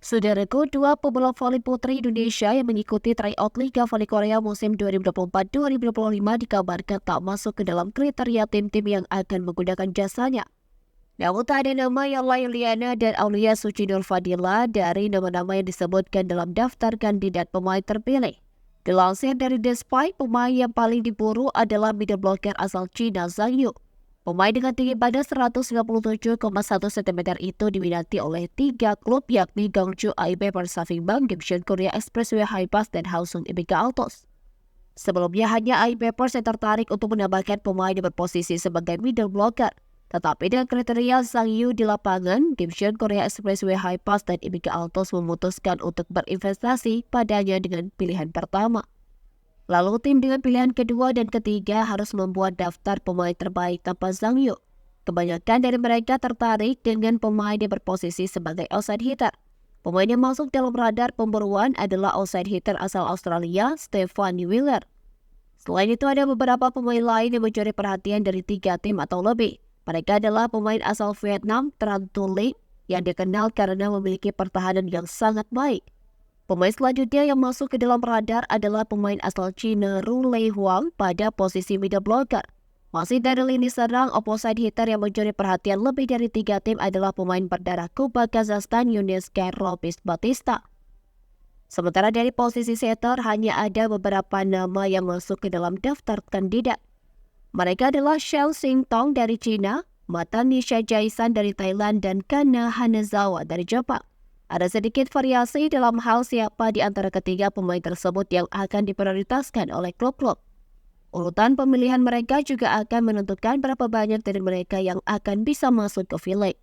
Saudaraku, dua pembalap voli putri Indonesia yang mengikuti tryout Liga Voli Korea musim 2024-2025 dikabarkan tak masuk ke dalam kriteria tim-tim yang akan menggunakan jasanya. Namun tak ada nama yang lain Liana dan Aulia Suci Nur Fadila dari nama-nama yang disebutkan dalam daftar kandidat pemain terpilih. Dilansir dari The Spy, pemain yang paling diburu adalah middle blocker asal China Zhang Yu. Pemain dengan tinggi badan 197,1 cm itu diminati oleh 3 klub yakni Gangju AIB Persaving Bank, Gimshin Korea Expressway Highpass, dan Haosung Ibika Autos. Sebelumnya hanya AIB Pers yang tertarik untuk menambahkan pemain yang berposisi sebagai middle blocker. Tetapi dengan kriteria Zhang Yu di lapangan, Gimshin Korea Expressway Highpass dan Ibika Autos memutuskan untuk berinvestasi padanya dengan pilihan pertama. Lalu tim dengan pilihan kedua dan ketiga harus membuat daftar pemain terbaik tanpa Zhang Yu. Kebanyakan dari mereka tertarik dengan pemain yang berposisi sebagai outside hitter. Pemain yang masuk dalam radar pemburuan adalah outside hitter asal Australia, Stefan Wheeler. Selain itu ada beberapa pemain lain yang mencuri perhatian dari 3 tim atau lebih. Mereka adalah pemain asal Vietnam, Tran Tu Lim, yang dikenal karena memiliki pertahanan yang sangat baik. Pemain selanjutnya yang masuk ke dalam radar adalah pemain asal China Ru Lei Huang pada posisi middle blocker. Masih dari lini serang, opposite hitter yang mencuri perhatian lebih dari 3 tim adalah pemain berdarah Kuba Kazakhstan Younes Lopez Batista. Sementara dari posisi setter hanya ada beberapa nama yang masuk ke dalam daftar kandidat. Mereka adalah Xiao Xingtong dari China, Mata Nisha Jaisan dari Thailand, dan Kana Hanazawa dari Jepang. Ada sedikit variasi dalam hal siapa di antara ketiga pemain tersebut yang akan diprioritaskan oleh klub-klub. Urutan pemilihan mereka juga akan menentukan berapa banyak dari mereka yang akan bisa masuk ke V-League.